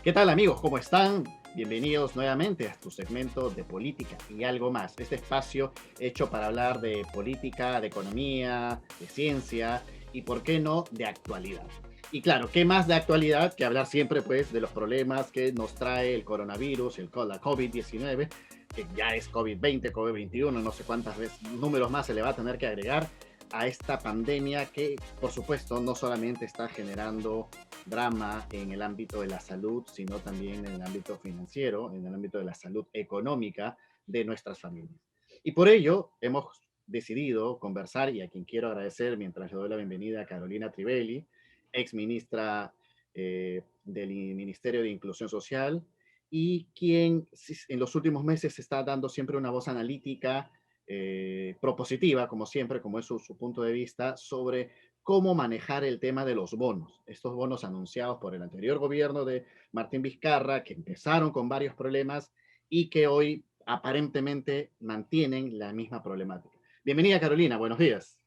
¿Qué tal amigos? ¿Cómo están? Bienvenidos nuevamente a tu segmento de política y algo más. Este espacio hecho para hablar de política, de economía, de ciencia y, por qué no, de actualidad. Y claro, ¿qué más de actualidad que hablar siempre pues de los problemas que nos trae el coronavirus, la COVID-19, que ya es COVID-20, COVID-21, no sé cuántas veces, números más se le va a tener que agregar a esta pandemia que, por supuesto, no solamente está generando drama en el ámbito de la salud, sino también en el ámbito financiero, en el ámbito de la salud económica de nuestras familias. Y por ello hemos decidido conversar, y a quien quiero agradecer mientras le doy la bienvenida a Carolina Trivelli, ex ministra del Ministerio de Inclusión Social, y quien en los últimos meses está dando siempre una voz analítica, propositiva, como siempre, como es su punto de vista, sobre cómo manejar el tema de los bonos. Estos bonos anunciados por el anterior gobierno de Martín Vizcarra, que empezaron con varios problemas y que hoy aparentemente mantienen la misma problemática. Bienvenida, Carolina, buenos días.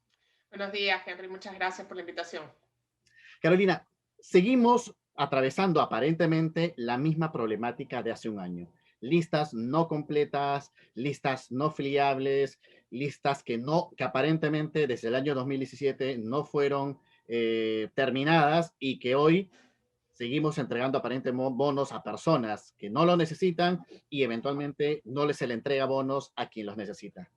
Buenos días, Henry. Muchas gracias por la invitación. Carolina, seguimos atravesando aparentemente la misma problemática de hace un año. Listas no completas, listas no fiables, listas que aparentemente desde el año 2017 no fueron terminadas y que hoy seguimos entregando aparentemente bonos a personas que no lo necesitan y eventualmente no les se le entrega bonos a quien los necesita.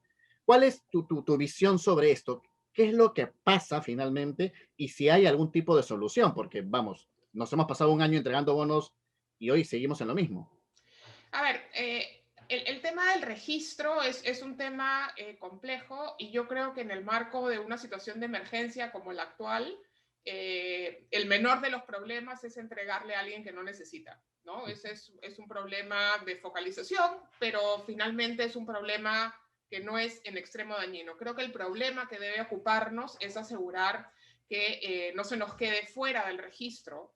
¿Cuál es tu visión sobre esto? ¿Qué es lo que pasa finalmente y si hay algún tipo de solución? Porque, vamos, nos hemos pasado un año entregando bonos y hoy seguimos en lo mismo. A ver, el tema del registro es un tema complejo y yo creo que en el marco de una situación de emergencia como la actual, el menor de los problemas es entregarle a alguien que no necesita, ¿no? Ese es un problema de focalización, pero finalmente es un problema que no es en extremo dañino. Creo que el problema que debe ocuparnos es asegurar que no se nos quede fuera del registro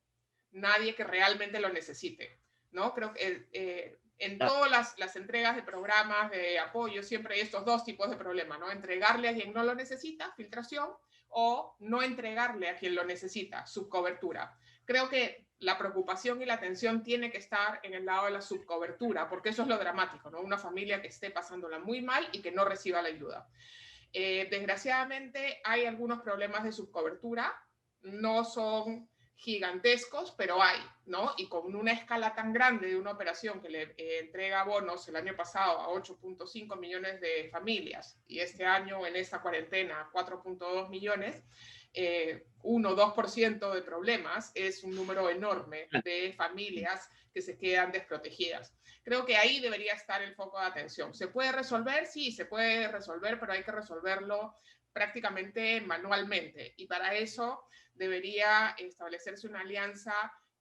nadie que realmente lo necesite, ¿no? Creo que en Ah, todas las entregas de programas de apoyo siempre hay estos dos tipos de problemas, ¿no? Entregarle a quien no lo necesita, filtración, o no entregarle a quien lo necesita, subcobertura. Creo que la preocupación y la atención tiene que estar en el lado de la subcobertura, porque eso es lo dramático, ¿no? Una familia que esté pasándola muy mal y que no reciba la ayuda. Desgraciadamente hay algunos problemas de subcobertura, no son gigantescos, pero hay, ¿no? Y con una escala tan grande de una operación que le entrega bonos el año pasado a 8.5 millones de familias y este año en esta cuarentena 4.2 millones, 1-2% de problemas es un número enorme de familias que se quedan desprotegidas. Creo que ahí debería estar el foco de atención. ¿Se puede resolver? Sí, se puede resolver, pero hay que resolverlo prácticamente manualmente. Y para eso debería establecerse una alianza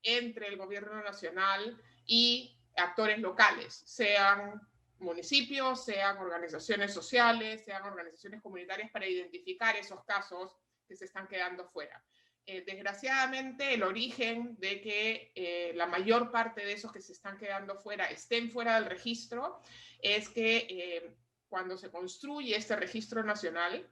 entre el gobierno nacional y actores locales, sean municipios, sean organizaciones sociales, sean organizaciones comunitarias, para identificar esos casos que se están quedando fuera. Desgraciadamente, el origen de que la mayor parte de esos que se están quedando fuera estén fuera del registro es que cuando se construye este registro nacional,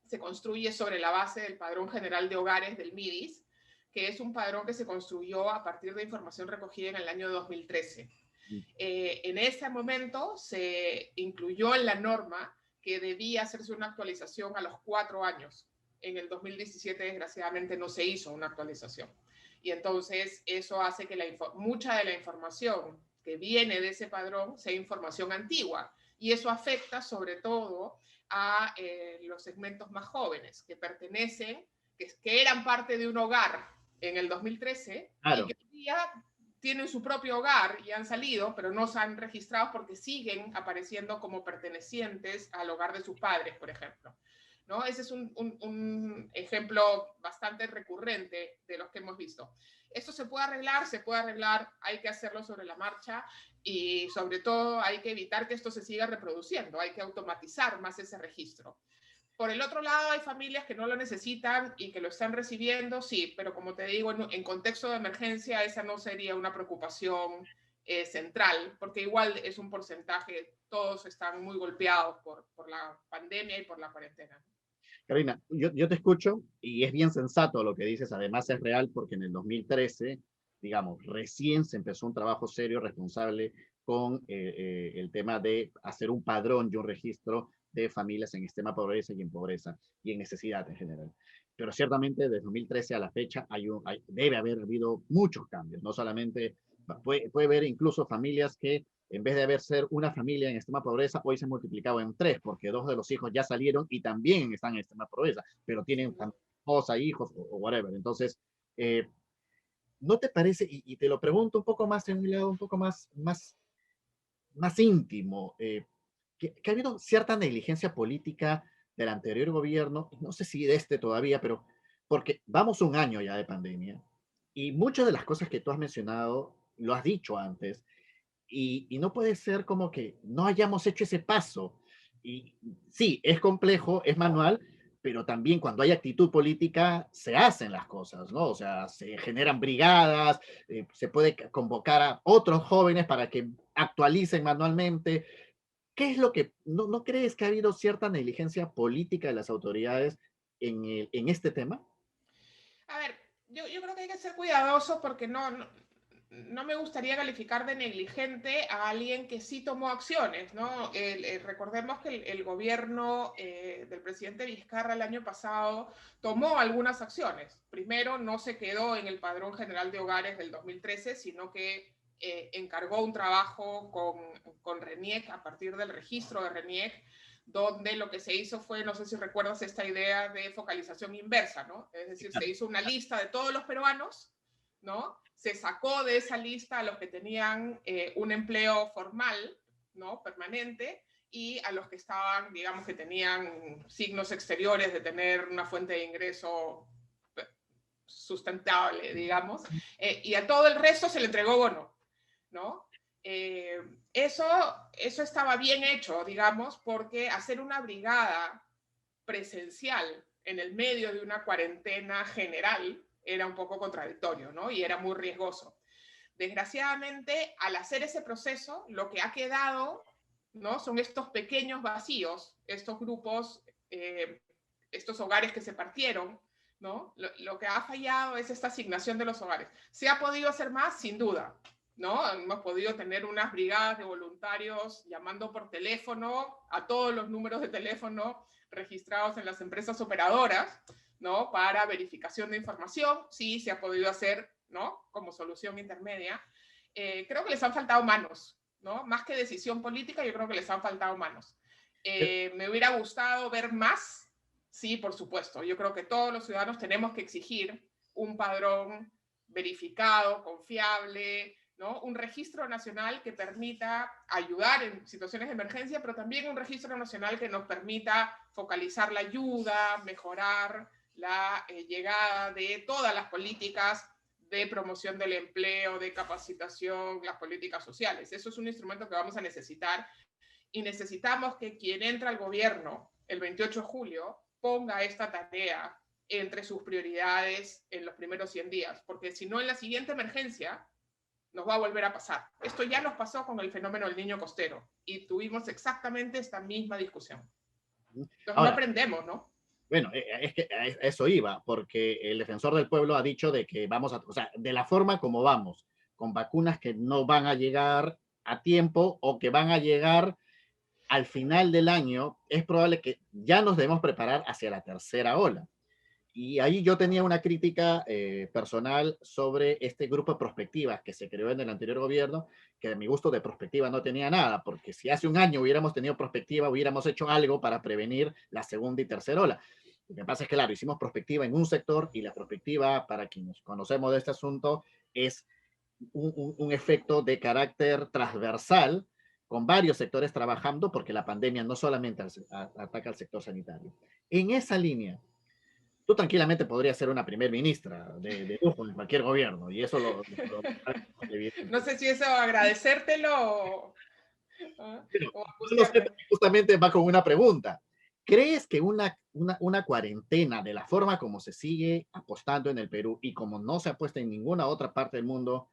se construye sobre la base del Padrón General de Hogares del MIDIS, que es un padrón que se construyó a partir de información recogida en el año 2013. En ese momento se incluyó en la norma que debía hacerse una actualización a los 4 años. En el 2017, desgraciadamente, no se hizo una actualización. Y entonces eso hace que mucha de la información que viene de ese padrón sea información antigua. Y eso afecta sobre todo a los segmentos más jóvenes que pertenecen, que eran parte de un hogar en el 2013 y claro. que hoy día tienen su propio hogar y han salido, pero no se han registrado porque siguen apareciendo como pertenecientes al hogar de sus padres, por ejemplo. ¿No? Ese es un ejemplo bastante recurrente de los que hemos visto. Esto se puede arreglar, hay que hacerlo sobre la marcha y sobre todo hay que evitar que esto se siga reproduciendo, hay que automatizar más ese registro. Por el otro lado, hay familias que no lo necesitan y que lo están recibiendo, sí, pero como te digo, en contexto de emergencia esa no sería una preocupación central, porque igual es un porcentaje, todos están muy golpeados por la pandemia y por la cuarentena. Carolina, yo te escucho y es bien sensato lo que dices, además es real porque en el 2013, digamos, recién se empezó un trabajo serio, responsable con el tema de hacer un padrón y un registro de familias en extrema pobreza y en pobreza y en necesidad en general. Pero ciertamente desde 2013 a la fecha debe haber habido muchos cambios, no solamente, puede haber incluso familias que en vez de haber ser una familia en extrema pobreza, hoy se ha multiplicado en tres, porque dos de los hijos ya salieron y también están en extrema pobreza, pero tienen esposa, hijos o whatever. Entonces, eh, ¿no te parece? Y te lo pregunto un poco más en un lado un poco más íntimo, que ha habido cierta negligencia política del anterior gobierno, no sé si de este todavía, pero porque vamos un año ya de pandemia y muchas de las cosas que tú has mencionado, lo has dicho antes, y no puede ser como que no hayamos hecho ese paso. Y sí, es complejo, es manual, pero también cuando hay actitud política se hacen las cosas, ¿no? O sea, se generan brigadas, se puede convocar a otros jóvenes para que actualicen manualmente. ¿Qué es lo que, no crees que ha habido cierta negligencia política de las autoridades en este tema? A ver, yo creo que hay que ser cuidadoso porque no me gustaría calificar de negligente a alguien que sí tomó acciones, ¿no? Recordemos que el gobierno del presidente Vizcarra el año pasado tomó algunas acciones. Primero, no se quedó en el Padrón General de Hogares del 2013, sino que encargó un trabajo con RENIEC a partir del registro de RENIEC, donde lo que se hizo fue, no sé si recuerdas esta idea de focalización inversa, ¿no? Es decir, se hizo una lista de todos los peruanos, ¿no? Se sacó de esa lista a los que tenían un empleo formal, ¿no? Permanente, y a los que estaban, digamos, que tenían signos exteriores de tener una fuente de ingreso sustentable, digamos, y a todo el resto se le entregó bono, ¿no? Eh, eso, eso estaba bien hecho, digamos, porque hacer una brigada presencial en el medio de una cuarentena general era un poco contradictorio, ¿no? Y era muy riesgoso. Desgraciadamente, al hacer ese proceso, lo que ha quedado, ¿no? Son estos pequeños vacíos, estos grupos, estos hogares que se partieron, ¿no? Lo que ha fallado es esta asignación de los hogares. ¿Se ha podido hacer más? Sin duda, ¿no? Hemos podido tener unas brigadas de voluntarios llamando por teléfono a todos los números de teléfono registrados en las empresas operadoras, ¿no? Para verificación de información. Sí, se ha podido hacer, ¿no? Como solución intermedia. Creo que les han faltado manos, ¿no? Más que decisión política, yo creo que les han faltado manos. Me hubiera gustado ver más. Sí, por supuesto. Yo creo que todos los ciudadanos tenemos que exigir un padrón verificado, confiable, ¿no? Un registro nacional que permita ayudar en situaciones de emergencia, pero también un registro nacional que nos permita focalizar la ayuda, mejorar la llegada de todas las políticas de promoción del empleo, de capacitación, las políticas sociales. Eso es un instrumento que vamos a necesitar y necesitamos que quien entra al gobierno el 28 de julio ponga esta tarea entre sus prioridades en los primeros 100 días, porque si no en la siguiente emergencia nos va a volver a pasar. Esto ya nos pasó con el fenómeno del niño costero y tuvimos exactamente esta misma discusión. Entonces no Ahora, aprendemos, ¿no? bueno, es que a eso iba, porque el defensor del pueblo ha dicho de que vamos a, o sea, de la forma como vamos, con vacunas que no van a llegar a tiempo o que van a llegar al final del año, es probable que ya nos debemos preparar hacia la tercera ola. Y ahí yo tenía una crítica personal sobre este grupo de prospectivas que se creó en el anterior gobierno, que a mi gusto de prospectiva no tenía nada, porque si hace un año hubiéramos tenido prospectiva, hubiéramos hecho algo para prevenir la segunda y tercera ola. Lo que pasa es que, claro, hicimos prospectiva en un sector y la prospectiva, para quienes conocemos de este asunto, es un efecto de carácter transversal con varios sectores trabajando, porque la pandemia no solamente ataca al sector sanitario. En esa línea, tú tranquilamente podrías ser una primer ministra de lujo en cualquier gobierno, y eso lo No evidente. sé si eso agradecértelo Pero o no lo sé, angustiarme. justamente va con una pregunta. ¿Crees que una cuarentena de la forma como se sigue apostando en el Perú y como no se apuesta en ninguna otra parte del mundo,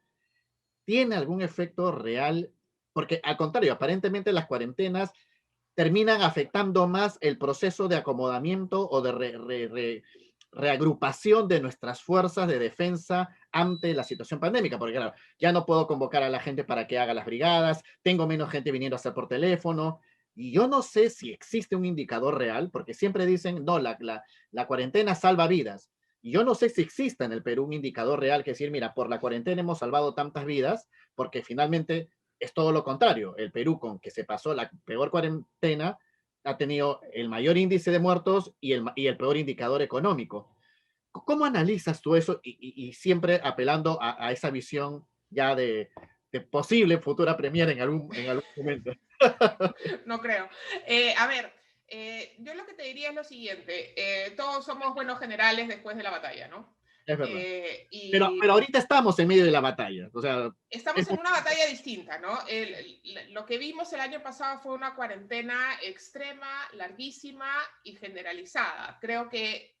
tiene algún efecto real? Porque al contrario, aparentemente las cuarentenas terminan afectando más el proceso de acomodamiento o de reagrupación de nuestras fuerzas de defensa ante la situación pandémica, porque claro, ya no puedo convocar a la gente para que haga las brigadas, tengo menos gente viniendo a hacer por teléfono, y yo no sé si existe un indicador real, porque siempre dicen, no, la cuarentena salva vidas, y yo no sé si existe en el Perú un indicador real que decir, mira, por la cuarentena hemos salvado tantas vidas, porque finalmente es todo lo contrario. El Perú, con que se pasó la peor cuarentena, ha tenido el mayor índice de muertos y el peor indicador económico. ¿Cómo analizas tú eso y siempre apelando a esa visión ya de posible futura premier en algún momento? No creo. A ver, yo lo que te diría es lo siguiente, todos somos buenos generales después de la batalla, ¿no? Es verdad. Y Pero ahorita estamos en medio de la batalla. O sea, estamos en una batalla distinta, ¿no? Lo que vimos el año pasado fue una cuarentena extrema, larguísima y generalizada. Creo que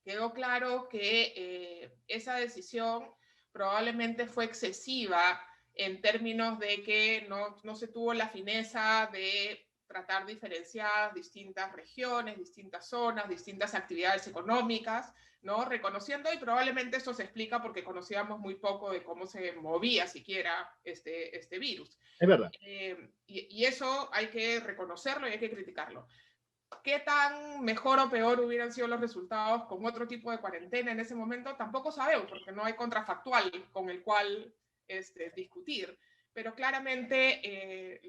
quedó claro que esa decisión probablemente fue excesiva en términos de que no se tuvo la fineza de tratar diferenciadas distintas regiones, distintas zonas, distintas actividades económicas, ¿no? Reconociendo, y probablemente eso se explica porque conocíamos muy poco de cómo se movía siquiera este virus. es verdad. Y eso hay que reconocerlo y hay que criticarlo. ¿Qué tan mejor o peor hubieran sido los resultados con otro tipo de cuarentena en ese momento? Tampoco sabemos, porque no hay contrafactual con el cual discutir. Pero claramente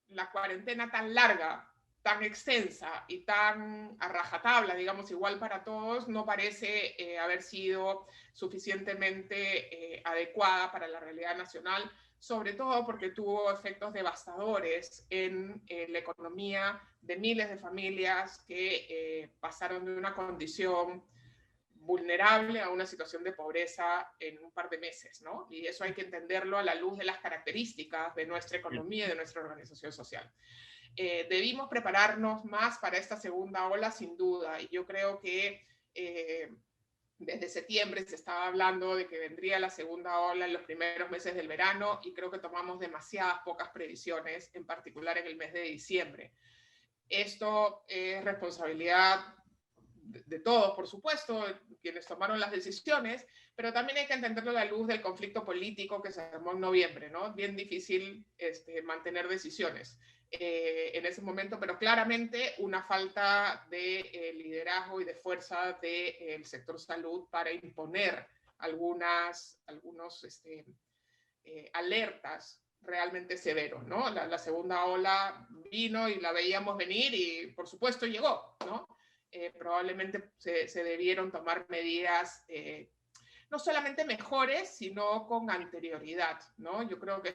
la cuarentena tan larga, tan extensa y tan a rajatabla, digamos, igual para todos, no parece haber sido suficientemente adecuada para la realidad nacional, sobre todo porque tuvo efectos devastadores en la economía de miles de familias que pasaron de una condición vulnerable a una situación de pobreza en un par de meses, ¿no? Y eso hay que entenderlo a la luz de las características de nuestra economía y de nuestra organización social. Debimos prepararnos más para esta segunda ola, sin duda, y yo creo que desde septiembre se estaba hablando de que vendría la segunda ola en los primeros meses del verano, y creo que tomamos demasiadas pocas previsiones, en particular en el mes de diciembre. Esto es responsabilidad de todos, por supuesto, quienes tomaron las decisiones, pero también hay que entenderlo a la luz del conflicto político que se armó en noviembre, ¿no? Bien difícil mantener decisiones en ese momento, pero claramente una falta de liderazgo y de fuerza del sector salud para imponer algunos alertas realmente severos, ¿no? La segunda ola vino y la veíamos venir y por supuesto llegó, ¿no? Probablemente se debieron tomar medidas no solamente mejores, sino con anterioridad, ¿no? Yo creo que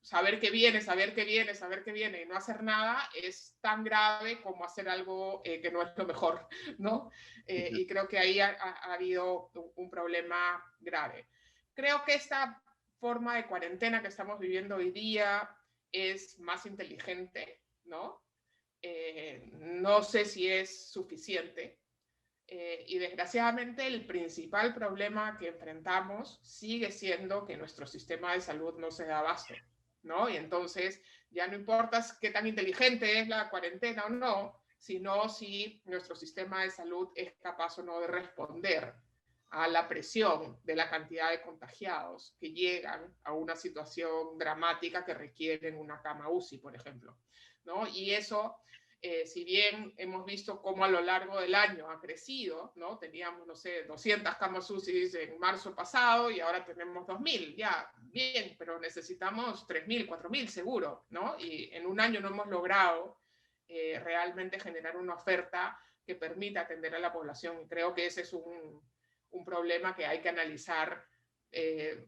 saber que viene, saber que viene, saber que viene y no hacer nada es tan grave como hacer algo que no es lo mejor, ¿no? Y creo que ahí ha habido un problema grave. Creo que esta forma de cuarentena que estamos viviendo hoy día es más inteligente, ¿no? No sé si es suficiente. Y desgraciadamente el principal problema que enfrentamos sigue siendo que nuestro sistema de salud no se da abasto, ¿no? Y entonces ya no importa qué tan inteligente es la cuarentena o no, sino si nuestro sistema de salud es capaz o no de responder a la presión de la cantidad de contagiados que llegan a una situación dramática que requieren una cama UCI, por ejemplo, ¿no? Y eso, si bien hemos visto cómo a lo largo del año ha crecido, ¿no? Teníamos, no sé, 200 camas UCI en marzo pasado y ahora tenemos 2.000, ya, bien, pero necesitamos 3.000, 4.000 seguro, ¿no? Y en un año no hemos logrado realmente generar una oferta que permita atender a la población. Y creo que ese es un problema que hay que analizar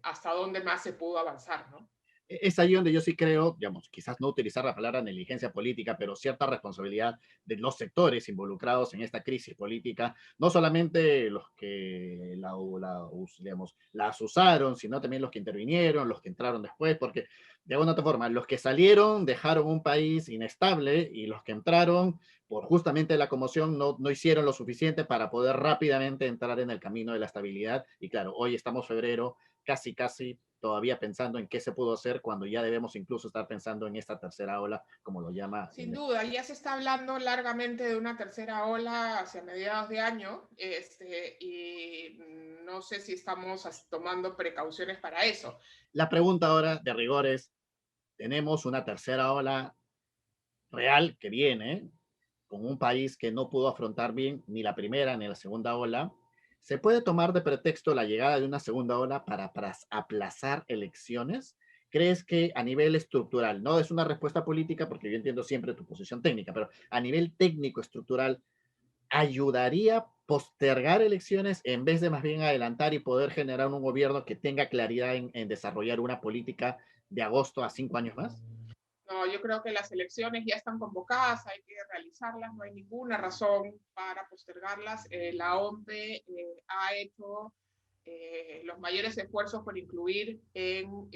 hasta dónde más se pudo avanzar, ¿no? Es ahí donde yo sí creo, digamos, quizás no utilizar la palabra negligencia política, pero cierta responsabilidad de los sectores involucrados en esta crisis política, no solamente los que digamos, las usaron, sino también los que intervinieron, los que entraron después, porque de alguna otra forma, los que salieron dejaron un país inestable y los que entraron por justamente la conmoción no hicieron lo suficiente para poder rápidamente entrar en el camino de la estabilidad. Y claro, hoy estamos febrero, casi todavía pensando en qué se pudo hacer cuando ya debemos incluso estar pensando en esta tercera ola, como lo llama. Sin duda, ya se está hablando largamente de una tercera ola hacia mediados de año, y no sé si estamos tomando precauciones para eso. La pregunta ahora de rigor es, ¿tenemos una tercera ola real que viene con un país que no pudo afrontar bien ni la primera ni la segunda ola? ¿Se puede tomar de pretexto la llegada de una segunda ola para aplazar elecciones? ¿Crees que a nivel estructural, no es una respuesta política, porque yo entiendo siempre tu posición técnica, pero a nivel técnico estructural, ayudaría postergar elecciones en vez de más bien adelantar y poder generar un gobierno que tenga claridad en desarrollar una política de agosto a 5 años más? No, yo creo que las elecciones ya están convocadas, hay que realizarlas, no hay ninguna razón para postergarlas. La OMPE ha hecho los mayores esfuerzos por incluir en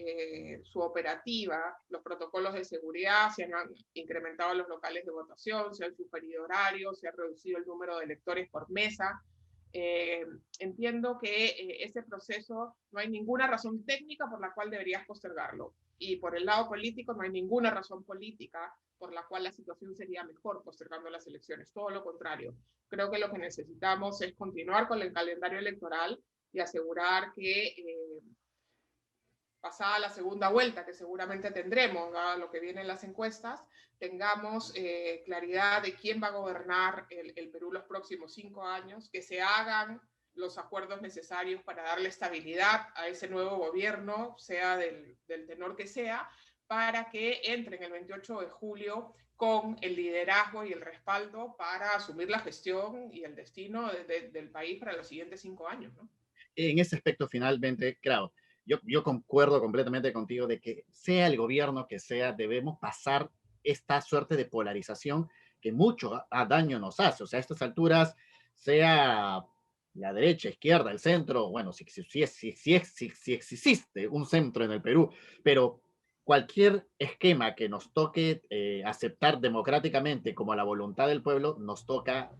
su operativa los protocolos de seguridad, se han incrementado los locales de votación, se han sugerido horarios, se ha reducido el número de electores por mesa. Entiendo que ese proceso no hay ninguna razón técnica por la cual deberías postergarlo. Y por el lado político no hay ninguna razón política por la cual la situación sería mejor postergando las elecciones. Todo lo contrario. Creo que lo que necesitamos es continuar con el calendario electoral y asegurar que pasada la segunda vuelta, que seguramente tendremos, a lo que viene en las encuestas, tengamos claridad de quién va a gobernar el Perú los próximos 5 años, que se hagan los acuerdos necesarios para darle estabilidad a ese nuevo gobierno, sea del tenor que sea, para que entre en el 28 de julio con el liderazgo y el respaldo para asumir la gestión y el destino del país para los siguientes 5 años, ¿no? En ese aspecto, finalmente, claro, yo concuerdo completamente contigo de que sea el gobierno que sea, debemos pasar esta suerte de polarización que mucho daño nos hace. O sea, a estas alturas, sea la derecha, izquierda, el centro, bueno, si existe un centro en el Perú, pero cualquier esquema que nos toque aceptar democráticamente como la voluntad del pueblo, nos toca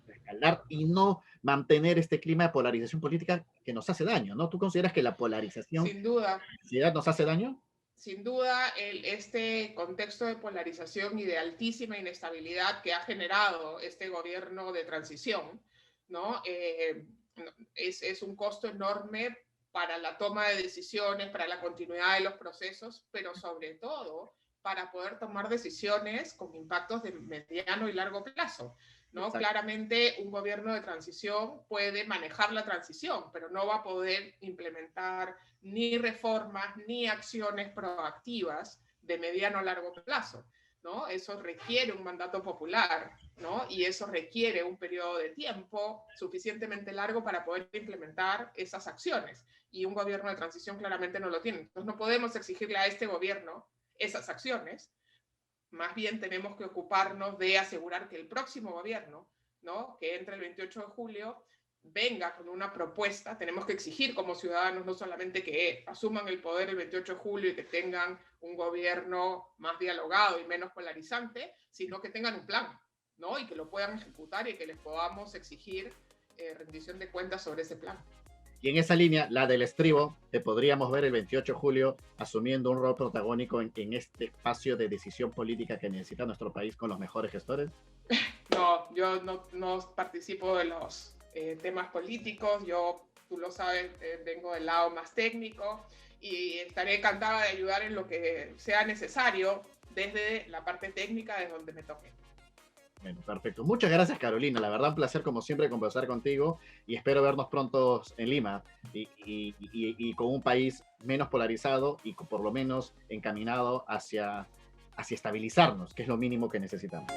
respaldar y no mantener este clima de polarización política que nos hace daño, ¿no? ¿Tú consideras que la polarización Sin duda. nos hace daño? Sin duda, este contexto de polarización y de altísima inestabilidad que ha generado este gobierno de transición, ¿no? Es un costo enorme para la toma de decisiones, para la continuidad de los procesos, pero sobre todo para poder tomar decisiones con impactos de mediano y largo plazo, ¿no? Claramente un gobierno de transición puede manejar la transición, pero no va a poder implementar ni reformas ni acciones proactivas de mediano a largo plazo, ¿no? Eso requiere un mandato popular, ¿no? Y eso requiere un periodo de tiempo suficientemente largo para poder implementar esas acciones. Y un gobierno de transición claramente no lo tiene. Entonces no podemos exigirle a este gobierno esas acciones. Más bien tenemos que ocuparnos de asegurar que el próximo gobierno, ¿no?, que entre el 28 de julio, venga con una propuesta. Tenemos que exigir como ciudadanos no solamente que asuman el poder el 28 de julio y que tengan un gobierno más dialogado y menos polarizante, sino que tengan un plan, ¿no?, y que lo puedan ejecutar y que les podamos exigir rendición de cuentas sobre ese plan. Y en esa línea, la del estribo, te podríamos ver el 28 de julio asumiendo un rol protagónico en este espacio de decisión política que necesita nuestro país con los mejores gestores. No, yo no participo de los temas políticos. Yo, tú lo sabes, vengo del lado más técnico y estaré encantada de ayudar en lo que sea necesario desde la parte técnica, desde donde me toque. Bueno, perfecto. Muchas gracias, Carolina. La verdad, un placer, como siempre, conversar contigo y espero vernos pronto en Lima y con un país menos polarizado y por lo menos encaminado hacia estabilizarnos, que es lo mínimo que necesitamos.